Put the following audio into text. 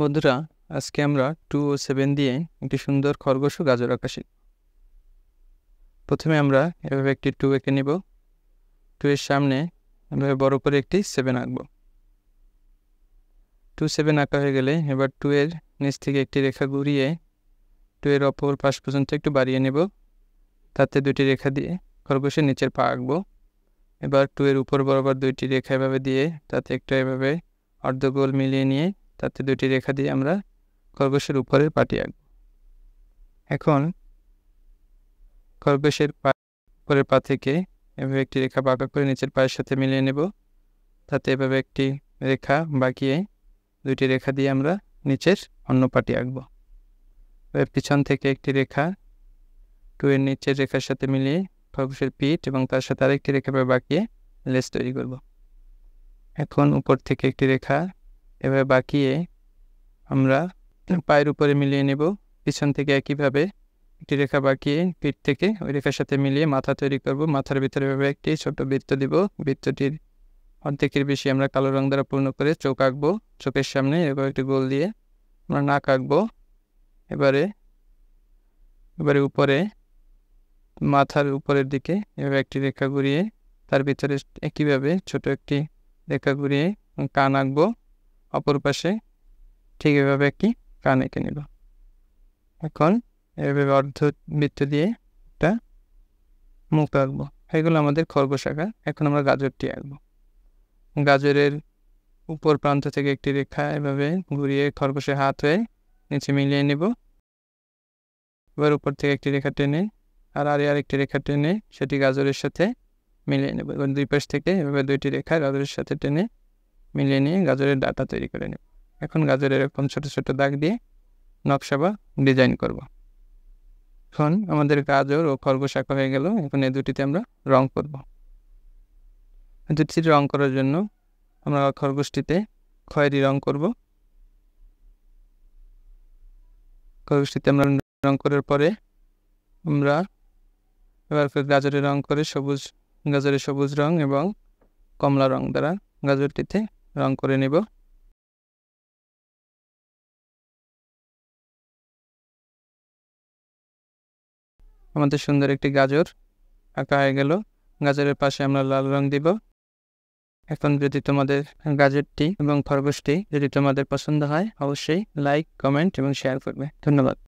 বন্ধুরা, আজকে আমরা 2 ও 7 দিয়ে একটি সুন্দর খরগোশ ও গাজর আঁকা শিখব। প্রথমে আমরা এভাবে একটি 2 এঁকে নিব। 2 এর সামনে এভাবে বড় করে একটি 7 আঁকব। 2 7 আঁকা হয়ে গেলে এবার 2 এর নিচ থেকে একটি রেখা ঘুরিয়ে 2 এর অপর পাশ পর্যন্ত একটু বাড়িয়ে নেব। তাতে দুটি রেখা দিয়ে খরগোশের নিচের পা আঁকব। এবার 2 এর উপর বরাবর দুইটি রেখা এভাবে দিয়ে তাতে একটা এভাবে অর্ধগোল মিলিয়ে নিয়ে তাতে দুটি রেখা দিয়ে আমরা খরগোশের উপরের পাটি আঁকব। এখন খরগোশের উপরের পা থেকে এভাবে একটি রেখা বাঁকা করে নিচের পায়ের সাথে মিলিয়ে নেব। তাতে এভাবে একটি রেখা বাঁকিয়ে দুইটি রেখা দিয়ে আমরা নিচের অন্য পাটি আঁকব। এবার পিছন থেকে একটি রেখা 2 এর নিচের রেখার সাথে মিলিয়ে খরগোশের পিঠ এবং তার সাথে আরেকটি রেখা বাঁকিয়ে লেজ তৈরি করব। এখন উপর থেকে একটি রেখা এভাবে বাঁকিয়ে আমরা পায়ের উপরে মিলিয়ে নেব। পিছন থেকে একইভাবে একটি রেখা বাঁকিয়ে পিঠ থেকে ওই রেখার সাথে মিলিয়ে মাথা তৈরি করব। মাথার ভিতরে এভাবে একটি ছোট বৃত্ত দিব। বৃত্তটির অর্ধেকের বেশি আমরা কালো রং দ্বারা পূর্ণ করে চোখ আঁকবো। চোখের সামনে এভাবে একটি গোল দিয়ে আমরা নাক আঁকবো। এবারে উপরে মাথার উপরের দিকে এভাবে একটি রেখা ঘুরিয়ে তার ভিতরে একইভাবে ছোট একটি রেখা ঘুরিয়ে কান আঁকবো। অপর পাশে ঠিক এভাবে একটি কান এঁকে নেব। এখন এভাবে অর্ধবৃত্ত দিয়ে একটা মুখ আঁকবো। এগুলো আমাদের খরগোশ আঁকা। এখন আমরা গাজরটি আঁকবো। গাজরের উপর প্রান্ত থেকে একটি রেখা এভাবে ঘুরিয়ে খরগোশের হাত হয়ে নিচে মিলিয়ে নেব। এবার উপর থেকে একটি রেখা টেনে আরেকটি রেখা টেনে সেটি গাজরের সাথে মিলিয়ে নেব। এবার দুই পাশ থেকে এভাবে দুইটি রেখা গাজরের সাথে টেনে মিলিয়ে নিয়ে গাজরের ডাঁটা তৈরি করে নেব। এখন গাজরের এরকম ছোট ছোট দাগ দিয়ে নকশা বা ডিজাইন করব। এখন আমাদের গাজর ও খরগোশ আঁকা হয়ে গেল। এখন এই দুটিতে আমরা রং করব। দুটিতে রং করার জন্য আমরা খরগোশটিতে খয়েরি রং করব। খরগোশটিতে আমরা রং করার পরে আমরা এবার গাজরের রং করে গাজরের সবুজ রং এবং কমলা রং দ্বারা গাজরটিতে রং করে নেব। আমাদের সুন্দর একটি গাজর আঁকা হয়ে গেল। গাজরের পাশে আমরা লাল রং দিব। এখন যদি তোমাদের গাজরটি এবং খরগোশটি যদি তোমাদের পছন্দ হয় অবশ্যই লাইক, কমেন্ট এবং শেয়ার করবে। ধন্যবাদ।